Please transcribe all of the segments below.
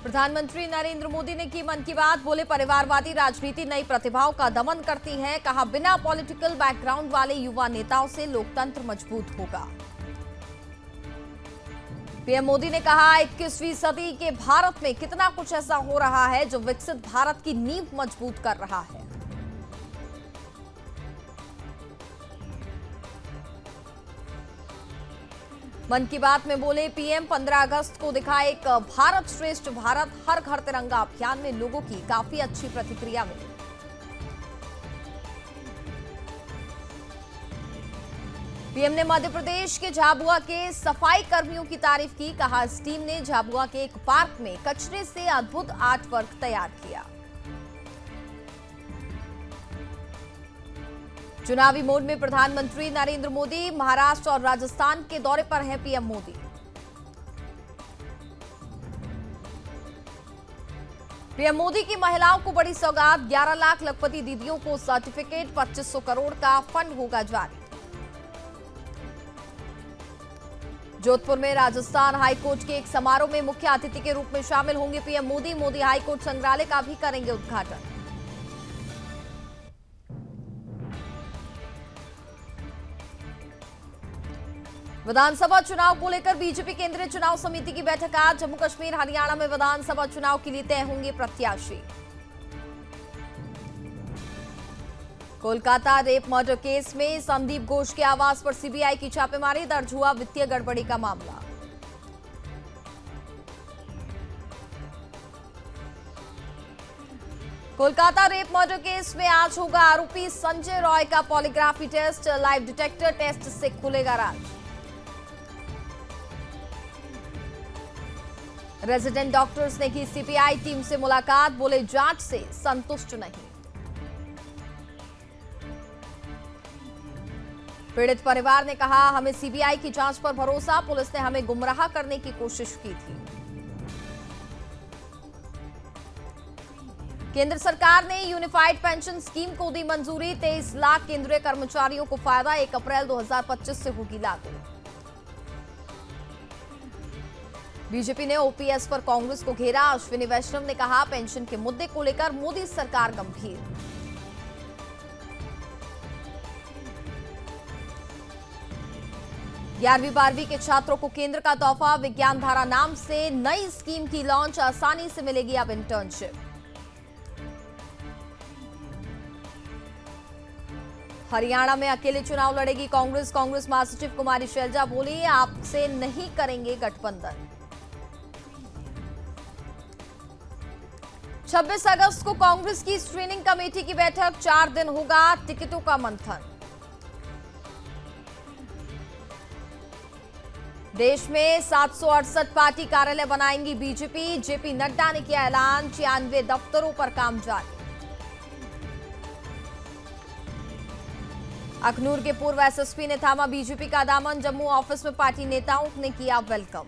प्रधानमंत्री नरेंद्र मोदी ने की मन की बात, बोले परिवारवादी राजनीति नई प्रतिभाओं का दमन करती है। कहा बिना पॉलिटिकल बैकग्राउंड वाले युवा नेताओं से लोकतंत्र मजबूत होगा। पीएम मोदी ने कहा 21वीं सदी के भारत में कितना कुछ ऐसा हो रहा है जो विकसित भारत की नींव मजबूत कर रहा है। मन की बात में बोले पीएम, 15 अगस्त को दिखा एक भारत श्रेष्ठ भारत हर घर तिरंगा अभियान में लोगों की काफी अच्छी प्रतिक्रिया मिली। पीएम ने मध्य प्रदेश के झाबुआ के सफाई कर्मियों की तारीफ की। कहा इस टीम ने झाबुआ के एक पार्क में कचरे से अद्भुत आर्ट वर्क तैयार किया। चुनावी मोड में प्रधानमंत्री नरेंद्र मोदी, महाराष्ट्र और राजस्थान के दौरे पर हैं पीएम मोदी। पीएम मोदी की महिलाओं को बड़ी सौगात, 11 लाख लखपति दीदियों को सर्टिफिकेट, 2500 करोड़ का फंड होगा जारी। जोधपुर में राजस्थान हाईकोर्ट के एक समारोह में मुख्य अतिथि के रूप में शामिल होंगे पीएम मोदी। मोदी हाईकोर्ट संग्रहालय का भी करेंगे उद्घाटन। विधानसभा चुनाव को लेकर बीजेपी केंद्रीय चुनाव समिति की बैठक आज। जम्मू कश्मीर हरियाणा में विधानसभा चुनाव के लिए तय होंगे प्रत्याशी। कोलकाता रेप मर्डर केस में संदीप घोष के आवास पर सीबीआई की छापेमारी, दर्ज हुआ वित्तीय गड़बड़ी का मामला। कोलकाता रेप मर्डर केस में आज होगा आरोपी संजय रॉय का polygraphy test, lie detector test से खुलेगा राज। रेजिडेंट डॉक्टर्स ने की सीबीआई टीम से मुलाकात, बोले जांच से संतुष्ट नहीं। पीड़ित परिवार ने कहा हमें सीबीआई की जांच पर भरोसा, पुलिस ने हमें गुमराह करने की कोशिश की थी। केंद्र सरकार ने यूनिफाइड पेंशन स्कीम को दी मंजूरी, 23 लाख केंद्रीय कर्मचारियों को फायदा, 1 अप्रैल 2025 से होगी लागू। बीजेपी ने ओपीएस पर कांग्रेस को घेरा, अश्विनी वैष्णव ने कहा पेंशन के मुद्दे को लेकर मोदी सरकार गंभीर। ग्यारहवीं 12वीं के छात्रों को केंद्र का तोहफा, विज्ञान धारा नाम से नई स्कीम की लॉन्च, आसानी से मिलेगी अब इंटर्नशिप। हरियाणा में अकेले चुनाव लड़ेगी कांग्रेस, कांग्रेस महासचिव कुमारी शैलजा बोली आपसे नहीं करेंगे गठबंधन। 26 अगस्त को कांग्रेस की स्क्रीनिंग कमेटी की बैठक, 4 दिन होगा टिकटों का मंथन। देश में 768 पार्टी कार्यालय बनाएंगी बीजेपी, जेपी नड्डा ने किया ऐलान, 96 दफ्तरों पर काम जारी। अखनूर के पूर्व एसएसपी ने थामा बीजेपी का दामन, जम्मू ऑफिस में पार्टी नेताओं ने किया वेलकम।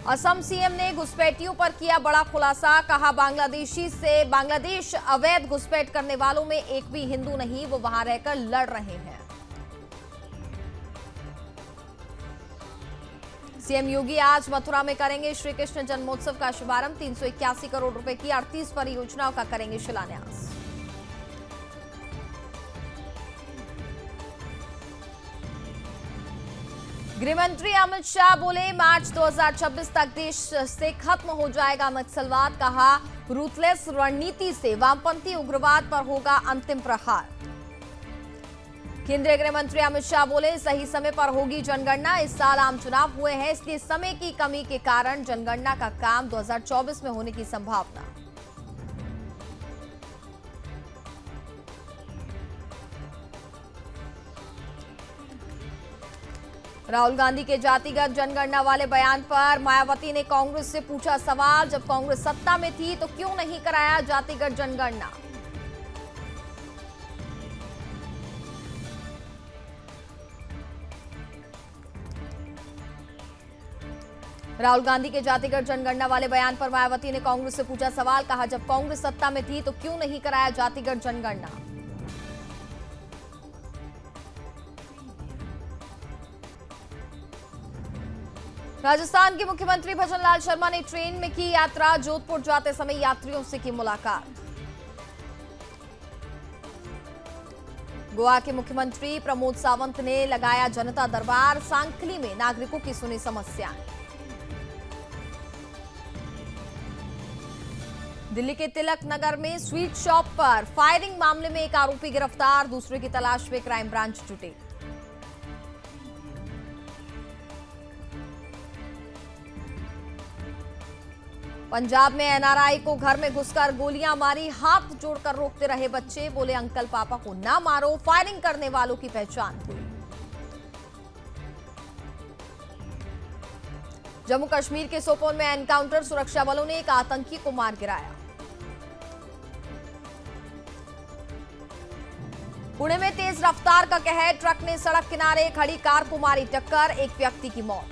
असम सीएम ने घुसपैठियों पर किया बड़ा खुलासा, कहा बांग्लादेश अवैध घुसपैठ करने वालों में एक भी हिंदू नहीं, वो वहां रहकर लड़ रहे हैं। सीएम योगी आज मथुरा में करेंगे श्री कृष्ण जन्मोत्सव का शुभारंभ, 381 करोड़ रुपए की 38 परियोजनाओं का करेंगे शिलान्यास। गृहमंत्री अमित शाह बोले मार्च 2026 तक देश से खत्म हो जाएगा नक्सलवाद, कहा रूथलेस रणनीति से वामपंथी उग्रवाद पर होगा अंतिम प्रहार। केंद्रीय गृह मंत्री अमित शाह बोले सही समय पर होगी जनगणना, इस साल आम चुनाव हुए हैं, इसलिए समय की कमी के कारण जनगणना का काम 2024 में होने की संभावना। राहुल गांधी के जातिगत जनगणना वाले बयान पर मायावती ने कांग्रेस से पूछा सवाल, जब कांग्रेस सत्ता में थी तो क्यों नहीं कराया जातिगत जनगणना। राहुल गांधी के जातिगत जनगणना वाले बयान पर मायावती ने कांग्रेस से पूछा सवाल, कहा जब कांग्रेस सत्ता में थी तो क्यों नहीं कराया जातिगत जनगणना। राजस्थान के मुख्यमंत्री भजनलाल शर्मा ने ट्रेन में की यात्रा। जोधपुर जाते समय यात्रियों से की मुलाकात। गोवा के मुख्यमंत्री प्रमोद सावंत ने लगाया जनता दरबार। सांकली में नागरिकों की सुनी समस्याएं। दिल्ली के तिलक नगर में स्वीट शॉप पर फायरिंग मामले में एक आरोपी गिरफ्तार। दूसरे की तलाश में क्राइम ब्रांच जुटी। पंजाब में एनआरआई को घर में घुसकर गोलियां मारी। हाथ जोड़कर रोकते रहे बच्चे। बोले अंकल पापा को ना मारो। फायरिंग करने वालों की पहचान हुई। जम्मू कश्मीर के सोपोर में एनकाउंटर। सुरक्षा बलों ने एक आतंकी को मार गिराया। पुणे में तेज रफ्तार का कहर। ट्रक ने सड़क किनारे खड़ी कार को मारी टक्कर। एक व्यक्ति की मौत।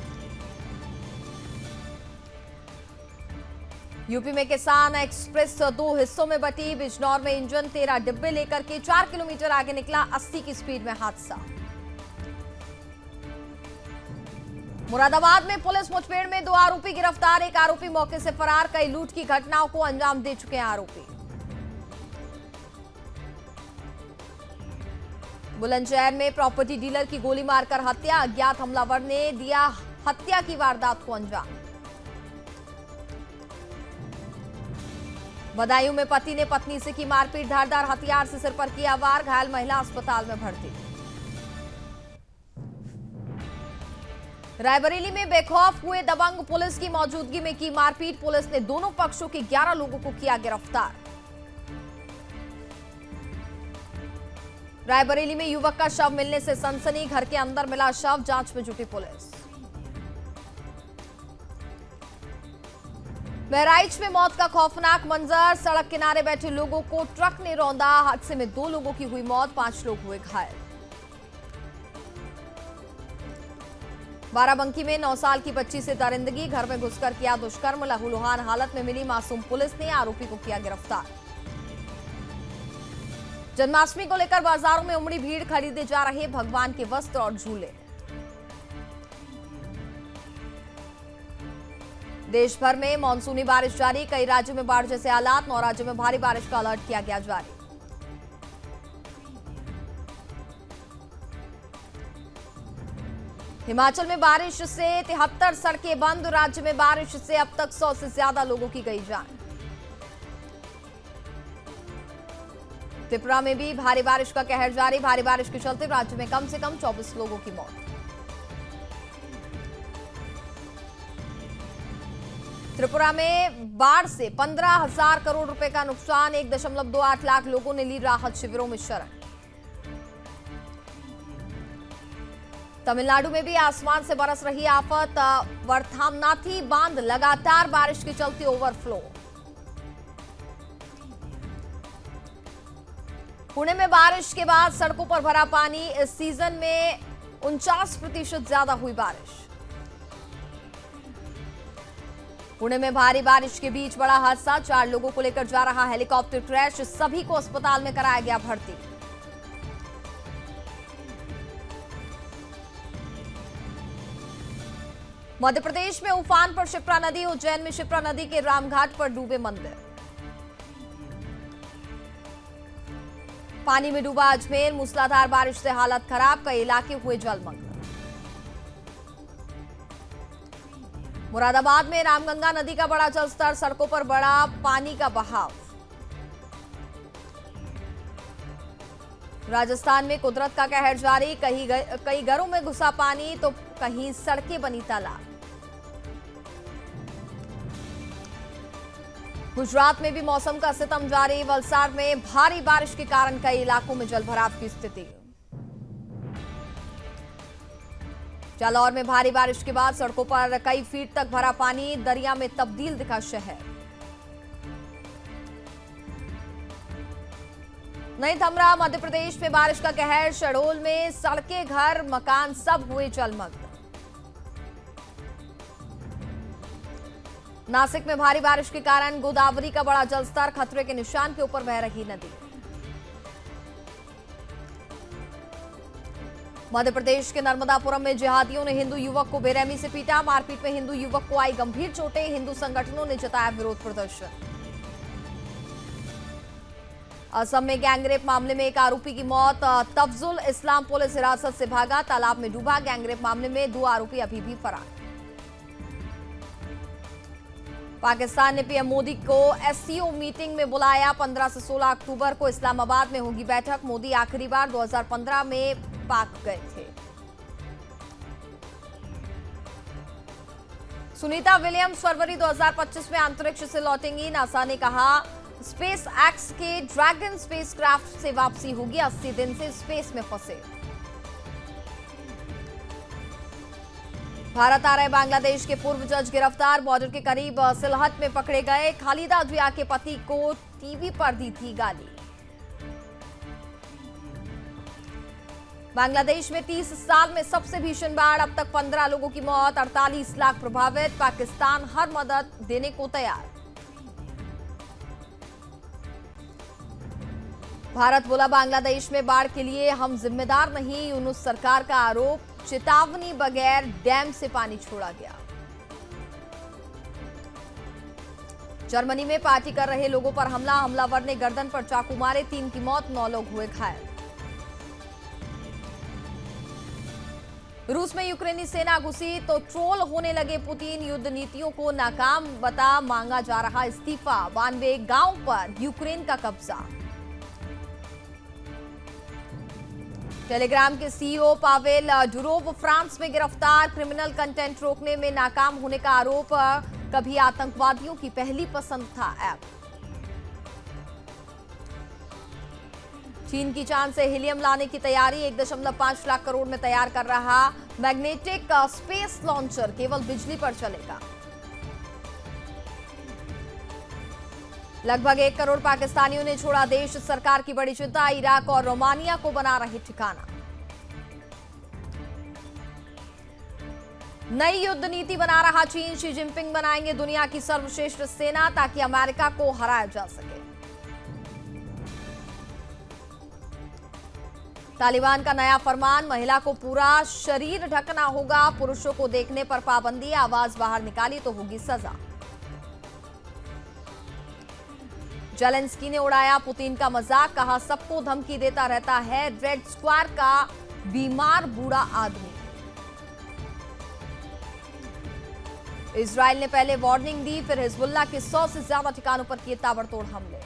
यूपी में किसान एक्सप्रेस दो हिस्सों में बटी। बिजनौर में इंजन 13 डिब्बे लेकर के 4 किलोमीटर आगे निकला। 80 की स्पीड में हादसा। मुरादाबाद में पुलिस मुठभेड़ में 2 आरोपी गिरफ्तार। एक आरोपी मौके से फरार। कई लूट की घटनाओं को अंजाम दे चुके हैं आरोपी। बुलंदशहर में प्रॉपर्टी डीलर की गोली मारकर हत्या। अज्ञात हमलावर ने दिया हत्या की वारदात को अंजाम। बदायूं में पति ने पत्नी से की मारपीट। धारदार हथियार से सिर पर किया वार। घायल महिला अस्पताल में भर्ती। रायबरेली में बेखौफ हुए दबंग। पुलिस की मौजूदगी में की मारपीट। पुलिस ने दोनों पक्षों के 11 लोगों को किया गिरफ्तार। रायबरेली में युवक का शव मिलने से सनसनी। घर के अंदर मिला शव। जांच में जुटी पुलिस। बहराइच में मौत का खौफनाक मंजर। सड़क किनारे बैठे लोगों को ट्रक ने रौंदा। हादसे में 2 लोगों की हुई मौत। 5 लोग हुए घायल। बाराबंकी में 9 साल की बच्ची से दरिंदगी। घर में घुसकर किया दुष्कर्म। लहूलुहान हालत में मिली मासूम। पुलिस ने आरोपी को किया गिरफ्तार। जन्माष्टमी को लेकर बाजारों में उमड़ी भीड़। खरीदे जा रहे भगवान के वस्त्र और झूले। देश भर में मानसूनी बारिश जारी। कई राज्यों में बाढ़ जैसे हालात। 9 राज्यों में भारी बारिश का अलर्ट किया गया जारी। हिमाचल में बारिश से 73 सड़कें बंद। राज्य में बारिश से अब तक 100 से ज्यादा लोगों की गई जान। त्रिपुरा में भी भारी बारिश का कहर जारी। भारी बारिश के चलते राज्य में कम से कम 24 लोगों की मौत। त्रिपुरा में बाढ़ से 15,000 करोड़ रुपए का नुकसान। 1.28 लाख लोगों ने ली राहत शिविरों में शरण। तमिलनाडु में भी आसमान से बरस रही आफत। वरथामनाथी बांध लगातार बारिश के चलते ओवरफ्लो। पुणे में बारिश के बाद सड़कों पर भरा पानी। इस सीजन में 49% ज्यादा हुई बारिश। पुणे में भारी बारिश के बीच बड़ा हादसा। 4 लोगों को लेकर जा रहा हेलीकॉप्टर क्रैश। सभी को अस्पताल में कराया गया भर्ती। मध्य प्रदेश में उफान पर शिप्रा नदी। उज्जैन में शिप्रा नदी के रामघाट पर डूबे मंदिर। पानी में डूबा अजमेर। मूसलाधार बारिश से हालत खराब। कई इलाके हुए जलमग्न। मुरादाबाद में रामगंगा नदी का बड़ा जलस्तर। सड़कों पर बड़ा पानी का बहाव। राजस्थान में कुदरत का कहर जारी। कई घरों में घुसा पानी तो कहीं सड़कें बनी तालाब। गुजरात में भी मौसम का सितम जारी। वलसाड में भारी बारिश के कारण कई इलाकों में जलभराव की स्थिति। जालौर में भारी बारिश के बाद सड़कों पर कई फीट तक भरा पानी। दरिया में तब्दील दिखा शहर। नहीं थम रहा मध्य प्रदेश में बारिश का कहर। शहडोल में सड़कें, घर, मकान सब हुए जलमग्न। नासिक में भारी बारिश के कारण गोदावरी का बड़ा जलस्तर। खतरे के निशान के ऊपर बह रही नदी। मध्य प्रदेश के नर्मदापुरम में जिहादियों ने हिंदू युवक को बेरहमी से पीटा। मारपीट में हिंदू युवक को आई गंभीर चोटें। हिंदू संगठनों ने जताया विरोध प्रदर्शन। असम में गैंगरेप मामले में एक आरोपी की मौत। तफजुल इस्लाम पुलिस हिरासत से भागा, तालाब में डूबा। गैंगरेप मामले में 2 आरोपी अभी भी फरार। पाकिस्तान ने पीएम मोदी को एससीओ मीटिंग में बुलाया। 15 से 16 अक्टूबर को इस्लामाबाद में होगी बैठक। मोदी आखिरी बार 2015 में पाक गए थे। सुनीता विलियम्स फरवरी 2025 में अंतरिक्ष से लौटेंगी। नासा ने कहा स्पेस एक्स के ड्रैगन स्पेसक्राफ्ट से वापसी होगी। 80 दिन से स्पेस में फंसे। भारत आ रहे बांग्लादेश के पूर्व जज गिरफ्तार। बॉर्डर के करीब सिलहट में पकड़े गए। खालिदा जिया के पति को टीवी पर दी थी गाली। बांग्लादेश में 30 साल में सबसे भीषण बाढ़। अब तक 15 लोगों की मौत, 48 लाख प्रभावित। पाकिस्तान हर मदद देने को तैयार। भारत बोला बांग्लादेश में बाढ़ के लिए हम जिम्मेदार नहीं। यूनुस सरकार का आरोप। चेतावनी बगैर डैम से पानी छोड़ा गया। जर्मनी में पार्टी कर रहे लोगों पर हमला। हमलावर ने गर्दन पर चाकू मारे। 3 की मौत, 9 लोग हुए घायल। रूस में यूक्रेनी सेना घुसी तो ट्रोल होने लगे पुतिन। युद्ध नीतियों को नाकाम बता मांगा जा रहा इस्तीफा। 92 गांव पर यूक्रेन का कब्जा। टेलीग्राम के सीईओ पावेल डुरोव फ्रांस में गिरफ्तार। क्रिमिनल कंटेंट रोकने में नाकाम होने का आरोप। कभी आतंकवादियों की पहली पसंद था ऐप। चीन की चांद से हीलियम लाने की तैयारी। 1.5 लाख करोड़ में तैयार कर रहा मैग्नेटिक स्पेस लॉन्चर केवल बिजली पर चलेगा। लगभग 1 करोड़ पाकिस्तानियों ने छोड़ा देश। सरकार की बड़ी चिंता। इराक और रोमानिया को बना रही ठिकाना। नई युद्ध नीति बना रहा चीन। शी जिनपिंग बनाएंगे दुनिया की सर्वश्रेष्ठ सेना ताकि अमेरिका को हराया जा सके। तालिबान का नया फरमान। महिला को पूरा शरीर ढकना होगा। पुरुषों को देखने पर पाबंदी। आवाज बाहर निकाली तो होगी सजा। जेलेंस्की ने उड़ाया पुतिन का मजाक। कहा सबको धमकी देता रहता है रेड स्क्वायर का बीमार बूढ़ा आदमी। इजराइल ने पहले वार्निंग दी, फिर हिजबुल्लाह के 100 से ज्यादा ठिकानों पर किए ताबड़तोड़ हमले।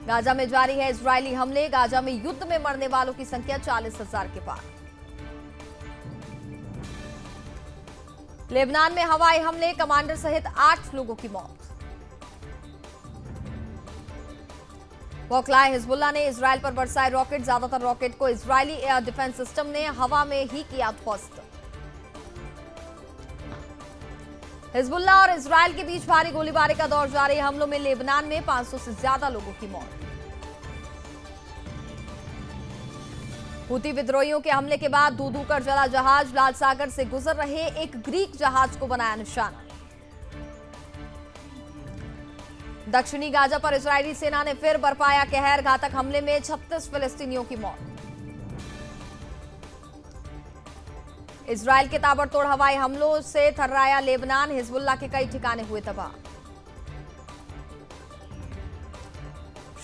गाजा में जारी है इजरायली हमले। गाजा में युद्ध में मरने वालों की संख्या 40,000 के पार। लेबनान में हवाई हमले। कमांडर सहित 8 लोगों की मौत। बौखलाए हिजबुल्लाह ने इजराइल पर बरसाए रॉकेट। ज्यादातर रॉकेट को इजरायली एयर डिफेंस सिस्टम ने हवा में ही किया ध्वस्त। हिजबुल्लाह और इजराइल के बीच भारी गोलीबारी का दौर जारी। हमलों में लेबनान में 500 से ज्यादा लोगों की मौत। हुती विद्रोहियों के हमले के बाद धू-धू कर जला जहाज। लाल सागर से गुजर रहे एक ग्रीक जहाज को बनाया निशाना। दक्षिणी गाजा पर इजरायली सेना ने फिर बरपाया कहर। घातक हमले में 36 फिलिस्तीनियों की मौत। इजराइल के ताबड़तोड़ हवाई हमलों से थर्राया लेबनान। हिजबुल्लाह के कई ठिकाने हुए तबाह।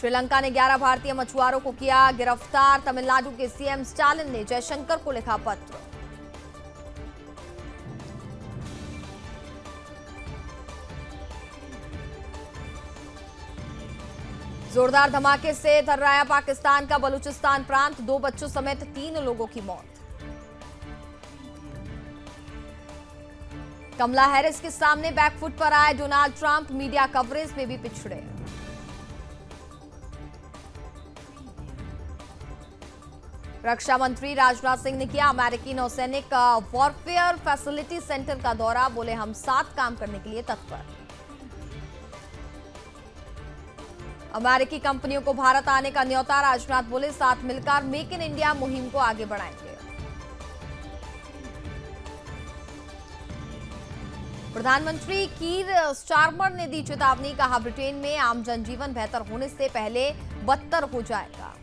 श्रीलंका ने 11 भारतीय मछुआरों को किया गिरफ्तार। तमिलनाडु के सीएम स्टालिन ने जयशंकर को लिखा पत्र। जोरदार धमाके से थर्राया पाकिस्तान का बलूचिस्तान प्रांत। 2 बच्चों समेत 3 लोगों की मौत। कमला हैरिस के सामने बैकफुट पर आए डोनाल्ड ट्रंप। मीडिया कवरेज में भी पिछड़े। रक्षा मंत्री राजनाथ सिंह ने किया अमेरिकी नौसैनिक वॉरफेयर फैसिलिटी सेंटर का दौरा। बोले हम साथ काम करने के लिए तत्पर। अमेरिकी कंपनियों को भारत आने का न्योता। राजनाथ बोले साथ मिलकर मेक इन इंडिया मुहिम को आगे बढ़ाएंगे। प्रधानमंत्री कीर स्टारमर ने दी चेतावनी। कहा ब्रिटेन में आम जनजीवन बेहतर होने से पहले बदतर हो जाएगा।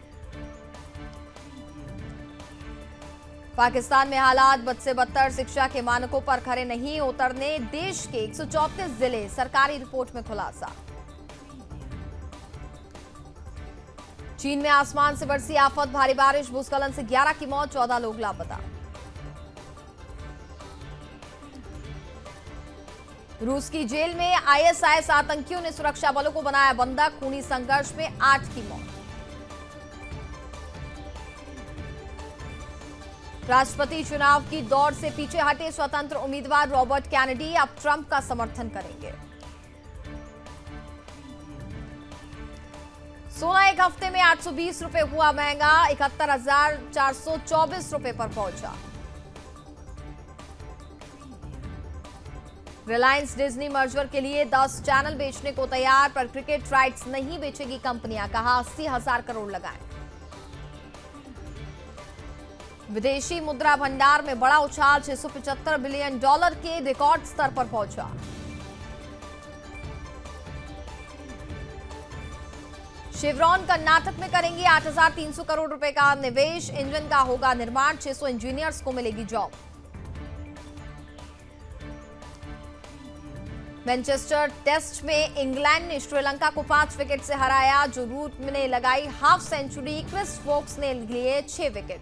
पाकिस्तान में हालात बद से बदतर, शिक्षा के मानकों पर खरे नहीं उतरने देश के 134 जिले, सरकारी रिपोर्ट में खुलासा। चीन में आसमान से बरसी आफत, भारी बारिश, भूस्खलन से 11 की मौत, 14 लोग लापता। रूस की जेल में आईएसआईएस आतंकियों ने सुरक्षा बलों को बनाया बंधक, खूनी संघर्ष में 8 की मौत। राष्ट्रपति चुनाव की दौड़ से पीछे हटे स्वतंत्र उम्मीदवार रॉबर्ट कैनेडी अब ट्रंप का समर्थन करेंगे। सोना एक हफ्ते में 820 रुपए हुआ महंगा, 71,424 रुपए पर पहुंचा। रिलायंस डिज्नी मर्जर के लिए 10 चैनल बेचने को तैयार, पर क्रिकेट राइट्स नहीं बेचेगी कंपनियां, कहा 80,000 करोड़ लगाएं। विदेशी मुद्रा भंडार में बड़ा उछाल, $675 बिलियन के रिकॉर्ड स्तर पर पहुंचा। शेवरॉन कर्नाटक में करेंगी 8,300 करोड़ रुपए का निवेश, इंजन का होगा निर्माण, 600 इंजीनियर्स को मिलेगी जॉब। मैनचेस्टर टेस्ट में इंग्लैंड ने श्रीलंका को 5 विकेट से हराया, जो रूट ने लगाई हाफ सेंचुरी, क्रिस वोक्स ने लिए 6 विकेट।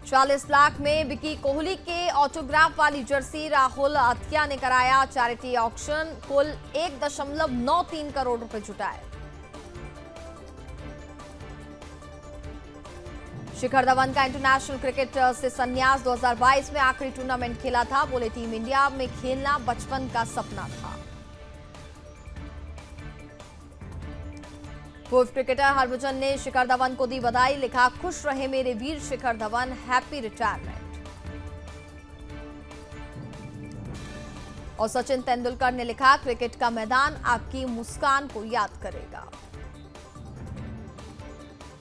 40 लाख में बिकी कोहली के ऑटोग्राफ वाली जर्सी, राहुल अथिया ने कराया चैरिटी ऑक्शन, कुल 1.93 करोड़ रुपए जुटाए। शिखर धवन का इंटरनेशनल क्रिकेट से संन्यास, 2022 में आखिरी टूर्नामेंट खेला था, बोले टीम इंडिया में खेलना बचपन का सपना था। पूर्व क्रिकेटर हरभजन ने शिखर धवन को दी बधाई, लिखा खुश रहे मेरे वीर शिखर धवन, हैप्पी रिटायरमेंट। और सचिन तेंदुलकर ने लिखा क्रिकेट का मैदान आपकी मुस्कान को याद करेगा।